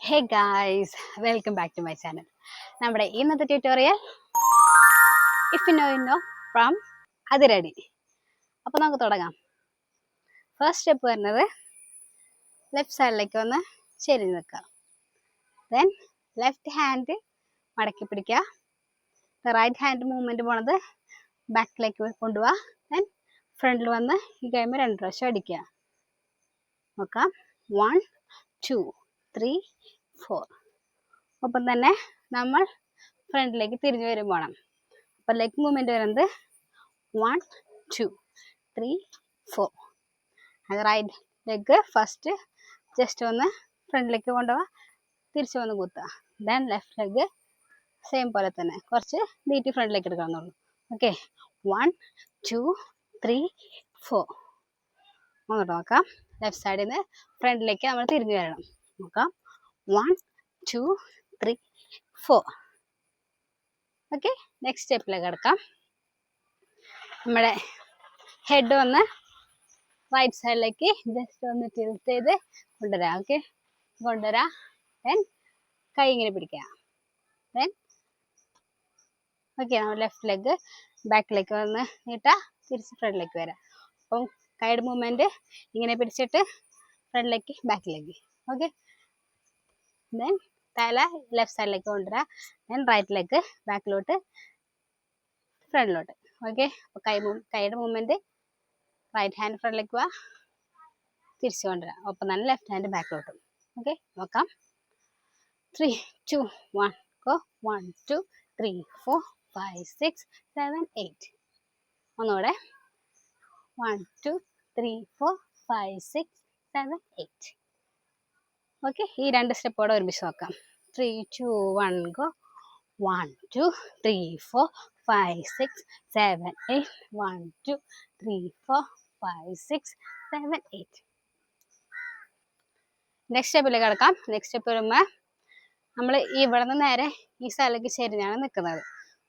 Hey guys, welcome back to my channel. നമ്മുടെ ഇന്നത്തെ tutorial if you know you know from Athiradi. അപ്പോൾ നമുക്ക് തുടങ്ങാം. ഫസ്റ്റ് സ്റ്റെപ്പ് വരുന്നത് ലെഫ്റ്റ് സൈഡിലേക്ക് ഒന്ന് ചെരിഞ്ഞ് നിൽക്കുക. ദെൻ ലെഫ്റ്റ് ഹാൻഡ് മടക്കി പിടിക്കുക. റൈറ്റ് ഹാൻഡ് മൂവ്മെൻറ്റ് പോണത് ബാക്കിലേക്ക് കൊണ്ടുപോവുക. ദെൻ ഫ്രണ്ടിൽ വന്ന് ഈ കൈമ 2 പ്രാവശ്യം അടിക്കുക. നോക്കാം. 1 2 3 4. ഒപ്പം തന്നെ നമ്മൾ ഫ്രണ്ടിലേക്ക് തിരിഞ്ഞു വരും പോകണം. അപ്പം ലെഗ് മൂവ്മെൻറ്റ് വരുന്നത് 1 2 3 4. അത് റൈറ്റ് ലെഗ് ഫസ്റ്റ് ജസ്റ്റ് ഒന്ന് ഫ്രണ്ടിലേക്ക് കൊണ്ടുപോവുക, തിരിച്ചു വന്ന് കുത്തുക. ദെൻ ലെഫ്റ്റ് ലെഗ് സെയിം പോലെ തന്നെ കുറച്ച് നീട്ടി ഫ്രണ്ടിലേക്ക് എടുക്കണമെന്നുള്ളൂ. ഓക്കെ, 1 2 3 4. അങ്ങോട്ട് നോക്കാം. ലെഫ്റ്റ് സൈഡിൽ നിന്ന് ഫ്രണ്ടിലേക്ക് നമ്മൾ തിരിഞ്ഞു വരണം. നോക്കാം. 1 2 3 4. ഓക്കെ, നെക്സ്റ്റ് സ്റ്റെപ്പിലേക്ക് കിടക്കാം. നമ്മുടെ ഹെഡ് ഒന്ന് റൈറ്റ് സൈഡിലേക്ക് ജസ്റ്റ് ഒന്ന് ടിൽറ്റ് ചെയ്ത് കൊണ്ടുവരാം. ഓക്കെ, കൊണ്ടുവരാം. ദെൻ കൈ ഇങ്ങനെ പിടിക്കുക. ദെൻ ഓക്കെ, നമ്മൾ ലെഫ്റ്റ് ലെഗ് ബാക്കിലേക്ക് വന്ന് നീട്ടാം, തിരിച്ച് ഫ്രണ്ടിലേക്ക് വരാം. അപ്പം കൈയുടെ മൂവ്മെൻറ്റ് ഇങ്ങനെ പിടിച്ചിട്ട് ഫ്രണ്ടിലേക്ക് ബാക്കിലേക്ക്. ഓക്കെ, ദെൻ തല ലെഫ്റ്റ് സൈഡിലേക്ക് കൊണ്ടുവരാം. ദെൻ റൈറ്റ് ലെഗ് ബാക്കിലോട്ട് ഫ്രണ്ടിലോട്ട്. ഓക്കെ, അപ്പോൾ കൈയുടെ മൂവ്മെൻറ്റ് റൈറ്റ് ഹാൻഡ് ഫ്രണ്ടിലേക്ക് പോവാ, തിരിച്ചു കൊണ്ടുവരാം. ഒപ്പം തന്നെ ലെഫ്റ്റ് ഹാൻഡ് ബാക്കിലോട്ടും. ഓക്കെ, നോക്കാം. 3 2 1 ഗോ. 1 2 3 4 5 6 7 8. ഒന്നുകൂടെ. 1 2 3 4 5 6 7 8. ഓക്കെ, ഈ 2 സ്റ്റെപ്പോടെ ഒരുമിച്ച് നോക്കാം. 3 2 1 ഗോ. 1 2 3 4 5 6 7 8. 1 2 3 4 5 6 7 8. നെക്സ്റ്റ് സ്റ്റെപ്പിലേക്ക് കിടക്കാം. നെക്സ്റ്റ് സ്റ്റെപ്പ് വരുമ്പോൾ നമ്മൾ ഇവിടെ നിന്ന് നേരെ ഈ സ്ഥലത്തേക്ക് ചെരിഞ്ഞാണ് നിൽക്കുന്നത്.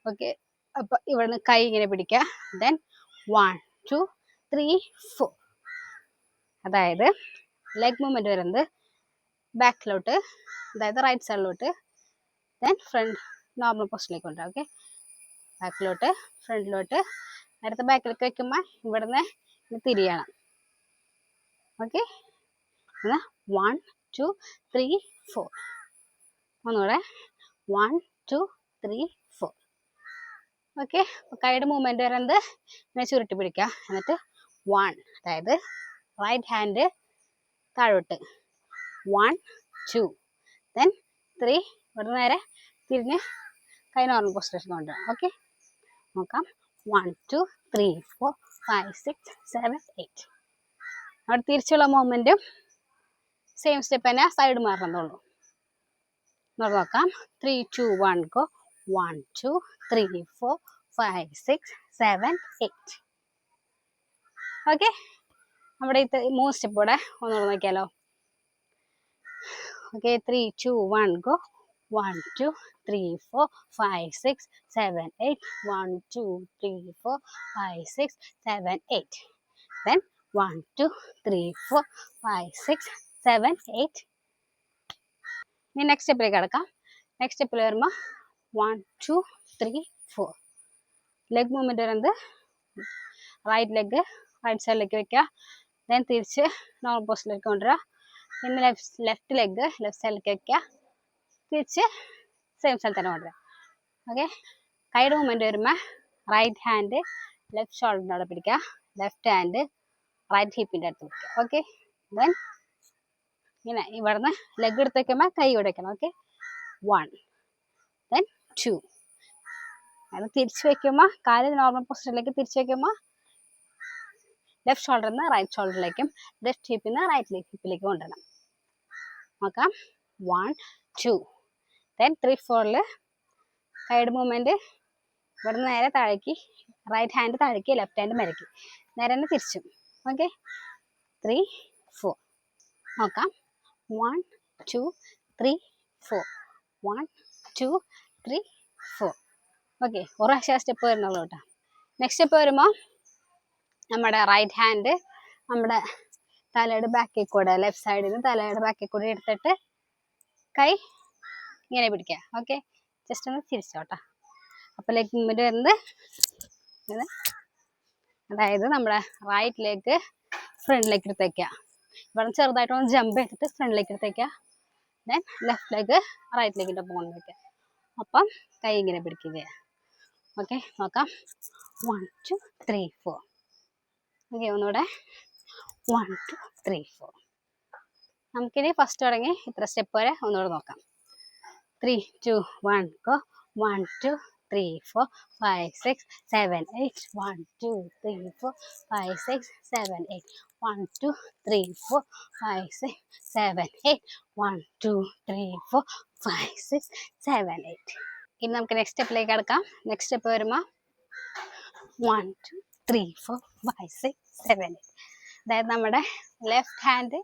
ഓക്കെ, അപ്പോൾ ഇവിടെ നിന്ന് കൈ ഇങ്ങനെ പിടിക്കുക. ദെൻ 1 2 3 4. അതായത് ലെഗ് മൂവ്മെൻറ്റ് വരുന്നത് ബാക്കിലോട്ട്, അതായത് റൈറ്റ് സൈഡിലോട്ട്. ദെൻ ഫ്രണ്ട് നോർമൽ പൊസിഷനിലേക്ക് കൊണ്ടുവരാം. ഓക്കെ, ബാക്കിലോട്ട് ഫ്രണ്ടിലോട്ട്. നേരത്തെ ബാക്കിലേക്ക് വെക്കുമ്പോൾ ഇവിടുന്ന് തിരിയണം. ഓക്കെ, 1 2 3 4. ഒന്നുകൂടെ. 1 2 3 4. ഓക്കെ, അപ്പോൾ കൈയുടെ മൂവ്മെൻറ്റ് വരുന്നത് ഇങ്ങനെ ചുരുട്ടി പിടിക്കുക. എന്നിട്ട് 1, അതായത് റൈറ്റ് ഹാൻഡ് താഴോട്ട്. 1 2. ദെൻ 3. ഇവിടെ നേരെ തിരിഞ്ഞ് കൈ നോർമൽ പൊസിഷൻ കൊണ്ടുവരാം. ഓക്കെ, നോക്കാം. 1 2 3 4 5 6 7 8. അവിടെ തിരിച്ചുള്ള മൂവ്മെൻറ്റും സെയിം സ്റ്റെപ്പ് തന്നെ, സൈഡ് മാറണമെന്നുള്ളൂ. നോക്കാം. 3 2 1 ഗോ. 1 2 3 4 5 6 7 8. ഓക്കെ, നമ്മുടെ ഇത് 3 സ്റ്റെപ്പ് കൂടെ ഒന്നുകൂടെ നോക്കിയാലോ. Okay, 3 2 1 go. 1 2 3 4 5 6 7 8. 1 2 3 4 5 6 7 8. Then 1 2 3 4 5 6 7 8. ഇനി നെക്സ്റ്റ് സ്റ്റെപ്പിലേക്ക് കിടക്കാം. നെക്സ്റ്റ് സ്റ്റെപ്പിൽ വരുമ്പോൾ 1 2 3 4. ലെഗ് മൂവ്മെൻറ്റ് വരുന്നത് റൈറ്റ് ലെഗ് റൈറ്റ് സൈഡിലേക്ക് വെക്കുക. ദെൻ തിരിച്ച് നോർമൽ പൊസിഷനിലേക്ക് കൊണ്ടുവരിക. പിന്നെ ലെഫ്റ്റ് ലെഗ് ലെഫ്റ്റ് സൈഡിലേക്ക് വെക്കുക, തിരിച്ച് സെയിം സ്ഥലത്ത് തന്നെ കൊണ്ടുവരിക. ഓക്കെ, കൈയുടെ മൂവ്മെൻറ്റ് വരുമ്പോൾ റൈറ്റ് ഹാൻഡ് ലെഫ്റ്റ് ഷോൾഡറിൻ്റെ അവിടെ പിടിക്കുക, ലെഫ്റ്റ് ഹാൻഡ് റൈറ്റ് ഹിപ്പിൻ്റെ അടുത്ത് പിടിക്കുക. ഓക്കെ, ദെൻ ഇങ്ങനെ ഇവിടുന്ന് ലെഗ് എടുത്ത് വയ്ക്കുമ്പോൾ കൈ ഇവിടെ വയ്ക്കണം. Okay, 1 then 2. അത് തിരിച്ച് വയ്ക്കുമ്പോൾ കാല് നോർമൽ പൊസിഷനിലേക്ക് തിരിച്ച് വയ്ക്കുമ്പോൾ ലെഫ്റ്റ് ഷോൾഡറിൽ നിന്ന് റൈറ്റ് ഷോൾഡറിലേക്കും ലെഫ്റ്റ് ഹിപ്പിൽ നിന്ന് റൈറ്റ് ഹിപ്പിലേക്ക് കൊണ്ടുവരണം. നോക്കാം. 1 2. ദെൻ 3 4ൽ കൈയുടെ മൂവ്മെൻറ്റ് ഇവിടെ നിന്ന് നേരെ താഴേക്ക്, റൈറ്റ് ഹാൻഡ് താഴേക്ക്, ലെഫ്റ്റ് ഹാൻഡ് മരയ്ക്ക്, നേരെ തന്നെ തിരിച്ചും. ഓക്കെ, 3 4. നോക്കാം. 1 2 3 4. 1 2 3 4. ഓക്കെ, ഒരു പ്രാവശ്യം സ്റ്റെപ്പ് വരുന്നുള്ളൂ കേട്ടോ. നെക്സ്റ്റ് സ്റ്റെപ്പ് വരുമ്പോൾ നമ്മുടെ റൈറ്റ് ഹാൻഡ് നമ്മുടെ തലയുടെ ബാക്കിൽ കൂടെ, ലെഫ്റ്റ് സൈഡിൽ നിന്ന് തലയുടെ ബാക്കിൽ കൂടെ എടുത്തിട്ട് കൈ ഇങ്ങനെ പിടിക്കുക. ഓക്കെ, ജസ്റ്റ് ഒന്ന് തിരിച്ചോട്ടാ. അപ്പോൾ ലെഗ് മൂവ്മെൻറ്റ് വരുന്നത് ഇത്, അതായത് നമ്മുടെ റൈറ്റ് ലെഗ് ഫ്രണ്ടിലേക്ക് എടുത്തേക്കുക. ഇവിടെ ചെറുതായിട്ടൊന്ന് ജമ്പ് ചെയ്തിട്ട് ഫ്രണ്ടിലേക്ക് എടുത്തേക്കുക. ദെൻ ലെഫ്റ്റ് ലെഗ് റൈറ്റ് ലെഗിൻ്റെ ഒപ്പം കൊണ്ട് വയ്ക്കുക. അപ്പം കൈ ഇങ്ങനെ പിടിക്കുക. ഓക്കെ, നോക്കാം. 1 2 3 4. ഓക്കെ, ഒന്നുകൂടെ 1 2 3 4. നമുക്കിനി ഫസ്റ്റ് തുടങ്ങി ഇത്ര സ്റ്റെപ്പ് വരെ ഒന്നുകൂടെ നോക്കാം. 3 2 1 go. 1 2 3 4 5 6 7 8. 1 2 3 4 5 6 7 8. 1 2 3 4 5 6 7 8. 1 2 3 4 5 6 7 8. ഇനി നമുക്ക് നെക്സ്റ്റ് സ്റ്റെപ്പിലേക്ക് കിടക്കാം. നെക്സ്റ്റ് സ്റ്റെപ്പ് വരുമ്പോൾ 1 2 3 4 5 6 7 8. അതായത് നമ്മുടെ ലെഫ്റ്റ് ഹാൻഡ്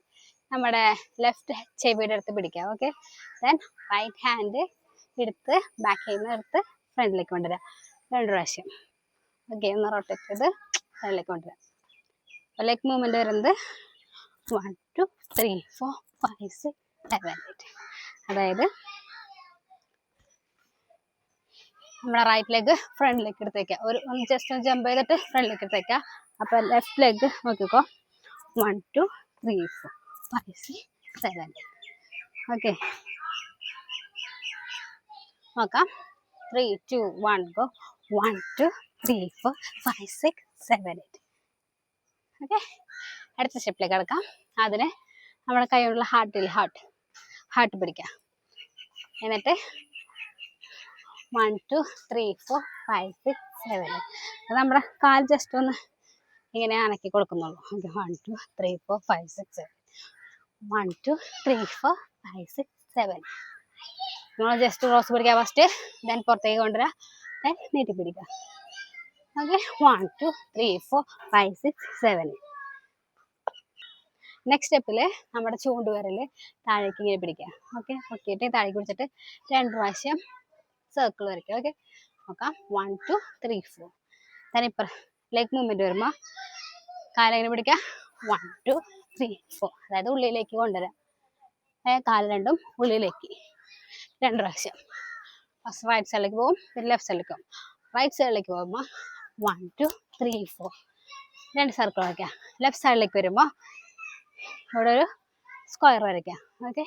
നമ്മുടെ ലെഫ്റ്റ് ചെവിയുടെ അടുത്ത് പിടിക്കാം. ഓക്കെ, ദെൻ റൈറ്റ് ഹാൻഡ് എടുത്ത് ബാക്കിൽ നിന്ന് എടുത്ത് ഫ്രണ്ടിലേക്ക് കൊണ്ടുവരാം 2 പ്രാവശ്യം. ഓക്കെ, ഒന്ന് റൊട്ടേറ്റ് ചെയ്ത് ഫ്രണ്ടിലേക്ക് കൊണ്ടുവരാം. ലെഗ് മൂവ്മെൻറ്റ് വരുന്നത് 1 2 3 4 5 6 7 8. അതായത് നമ്മുടെ റൈറ്റ് ലെഗ് ഫ്രണ്ടിലേക്ക് എടുത്തേക്കുക. ഒന്ന് ജസ്റ്റ് ഒന്ന് ജമ്പ് ചെയ്തിട്ട് ഫ്രണ്ടിലേക്ക് എടുത്തേക്കുക. അപ്പോൾ ലെഫ്റ്റ് ലെഗ് നോക്കിക്കോ. 1 2 3 4 5 6 7 8. ഓക്കെ, നോക്കാം. 3 2 1 go. 1 2 3 4 5 6 7 8. ഓക്കെ, അടുത്ത സ്റ്റെപ്പിലേക്ക് കിടക്കാം. അതിന് നമ്മുടെ കൈയുള്ള ഹാർട്ട് പിടിക്കാം. എന്നിട്ട് 1 2 3 4 5 6 7 8. അത് നമ്മുടെ കാൽ ജസ്റ്റ് ഒന്ന് ഇങ്ങനെ അനക്കി കൊടുക്കുന്നുള്ളൂ. ഓക്കെ, 1 2 3 4 5 6 7. 1 2 3 4 5 6 7. നമ്മൾ ജസ്റ്റ് ക്രോസ് പിടിക്കുക ഫസ്റ്റ്, ദെൻ പുറത്തേക്ക് കൊണ്ടുവരാം, ദെൻ നീട്ടി പിടിക്കുക. ഓക്കെ, 1 2 3 4 5 6 7. നെക്സ്റ്റ് സ്റ്റെപ്പിൽ നമ്മുടെ ചൂണ്ടുവിരൽ താഴേക്ക് ഇങ്ങനെ പിടിക്കുക. ഓക്കെ, പൊക്കിയിട്ട് താഴേക്ക് പിടിച്ചിട്ട് 2 പ്രാവശ്യം സർക്കിൾ വരയ്ക്കുക. ഓക്കെ, നോക്കാം. 1 2 3 4. തനിപ്പുറം ലെഗ് മൂവ്മെൻറ്റ് വരുമ്പോൾ കാലെങ്ങനെ പിടിക്കുക. 1 2 3 4. അതായത് ഉള്ളിലേക്ക് കൊണ്ടുവരാം. കാല് രണ്ടും ഉള്ളിലേക്ക് 2 പ്രാവശ്യം. ഫസ്റ്റ് റൈറ്റ് സൈഡിലേക്ക് പോകും, പിന്നെ ലെഫ്റ്റ് സൈഡിലേക്ക് പോകും. റൈറ്റ് സൈഡിലേക്ക് പോകുമ്പോൾ 1 2 3 4. 2 സർക്കിൾ വരയ്ക്കുക. ലെഫ്റ്റ് സൈഡിലേക്ക് വരുമ്പോൾ ഇവിടെ ഒരു സ്ക്വയർ വരയ്ക്കുക. ഓക്കെ,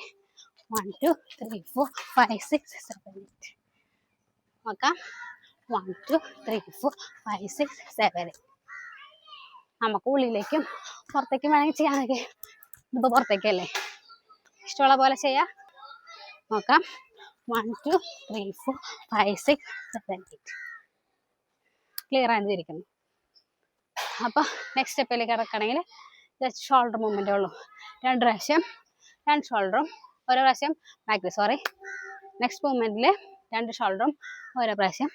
1 2 3 4 5 6 7 8. നോക്കാം. 1 2 3 4 5 6 7 8. നമുക്ക് ഉള്ളിലേക്കും പുറത്തേക്കും വേണമെങ്കിൽ ചെയ്യാനൊക്കെ. ഇതിപ്പോൾ പുറത്തേക്കല്ലേ, ഇഷ്ടമുള്ള പോലെ ചെയ്യാം. നോക്കാം. 1 2 3 4 5 6 7 8. ക്ലിയർ ആയിരിക്കുന്നു. അപ്പോൾ നെക്സ്റ്റ് സ്റ്റെപ്പിലേക്ക് കിടക്കുകയാണെങ്കിൽ ജസ്റ്റ് ഷോൾഡർ മൂവ്മെൻറ്റേ ഉള്ളൂ. 2 പ്രാവശ്യം 2 ഷോൾഡറും ഓരോ പ്രാവശ്യം ബാക്കിൽ. നെക്സ്റ്റ് മൂവ്മെൻറ്റിൽ 2 ഷോൾഡറും ഓരോ പ്രാവശ്യം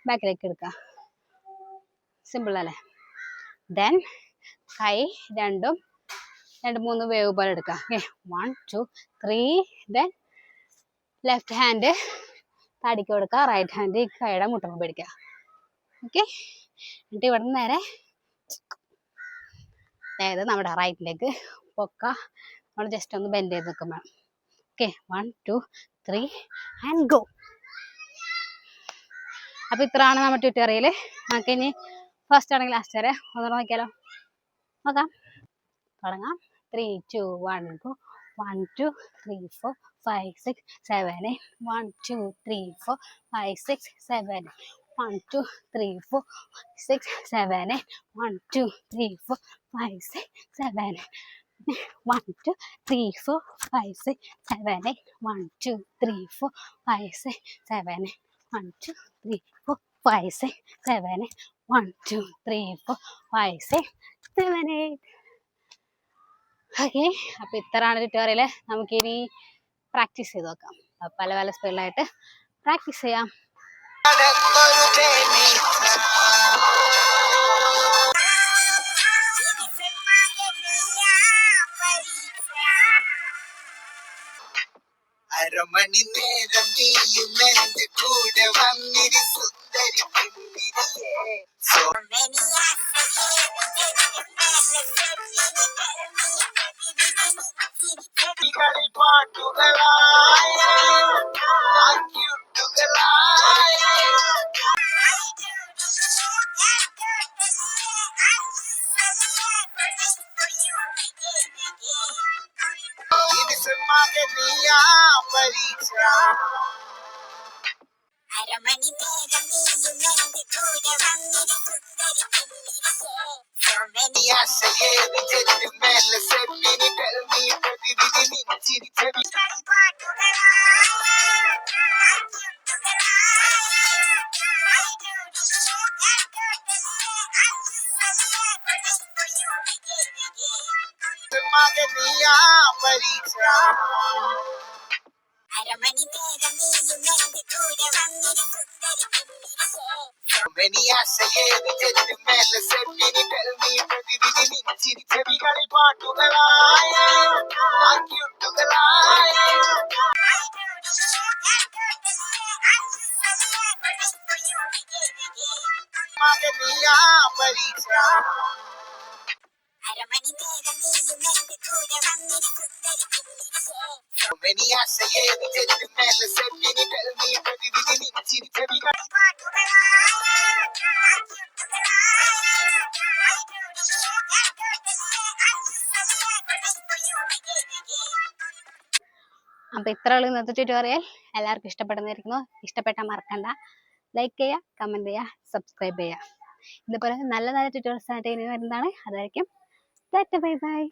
ബാക്കിലേക്ക് എടുക്കുക. സിമ്പിൾ അല്ലേ? ദെൻ കൈ രണ്ടും 2-3 വേവ് പോലെ എടുക്കുക. ഓക്കെ, 1 2 3. ദെൻ ലെഫ്റ്റ് ഹാൻഡ് താടിക്ക് കൊടുക്കുക, റൈറ്റ് ഹാൻഡ് കൈയുടെ മുട്ടമ്മ പിടിക്കുക. ഓക്കെ, എന്നിട്ട് ഇവിടെ നിന്ന് നേരെ, അതായത് നമ്മുടെ റൈറ്റ് ലെഗ് പൊക്ക നമ്മൾ ജസ്റ്റ് ഒന്ന് ബെൻഡ് ചെയ്ത് നിൽക്കും വേണം. Okay, 1 2 3 and go. അപ്പോൾ ഇത്രയാണ് നമ്മുടെ ട്യൂട്ടോറിയൽ. നമുക്ക് ഇനി ഫസ്റ്റ് ആണെങ്കിൽ ലാസ്റ്റ് വരെ ഒന്ന് നോക്കിയാലോ. നോക്കാം, തുടങ്ങാം. 3 2 1 go. 1 2 3 4 5 6 7 8. 1 2 3 4 5 6 7 8. 1 2 3 4 6 7 8. 1 2 3 4 5 6 7 8. 1 2 3 4 5 6 7 8. 1 2 3 4 5 6 7 8. 1 2 3 4 5 6 7 8. 1 2 3 4 5 6 7 8. ഓക്കെ, അപ്പോൾ ഇത്രയാണ് ട്യൂട്ടോറിയൽ. നമുക്കിനി പ്രാക്ടീസ് ചെയ്ത് നോക്കാം. പല പല സ്പീഡിലായിട്ട് പ്രാക്ടീസ് ചെയ്യാം. അരമണി നേരം നീയും എന്റെ കൂടെ വന്നിരി സുന്ദരി പാട്ടുകളായ മകനിയാ പരീക്ഷ അരമണി നേരം നീയുമെന്റെ കൂടെ വന്നിരി സുന്ദരി So many ആശയേറി ചെല്ലും മേലെ സെപ്പിനി tell me പ്രതിവിധി നിഞ്ചിരിച്ചെവി മകനിയാ പരീക്ഷ അരമണി നേരം നീയുമെന്റെ കൂടെ വന്നിരി സുന്ദരി many ആശയേറി ചെല്ലും മേലെ സെപ്പിനി tell me പ്രതിവിധി നിഞ്ചിരിച്ചെവികളിൽ പാട്ടുകളായ ആക്യൂട്ടുകളായ മകനിയാ പരീക്ഷ അരമണി നേരം നീയുമെന്റെ കൂടെ വന്നിരി സുന്ദരി many ആശയേറി ചെല്ലും മേലെ സെപ്പിനി tell me പ്രതിവിധി നിഞ്ചിരിച്ചെവികളിൽ അപ്പോൾ ഇത്ര ഉള്ളൂ ഇന്നത്തെ ട്യൂട്ടോറിയൽ. എല്ലാവർക്കും ഇഷ്ടപ്പെടുന്നതായിരിക്കുന്നു. ഇഷ്ടപ്പെട്ടാൽ മറക്കണ്ട ലൈക്ക് ചെയ്യുക, കമൻറ്റ് ചെയ്യുക, സബ്സ്ക്രൈബ് ചെയ്യുക. ഇതുപോലെ നല്ല നല്ല ട്യൂട്ടോറിയൽസ് ആയിട്ട് ഇനി വരുന്നതാണ്. അതായിരിക്കും. Bye bye.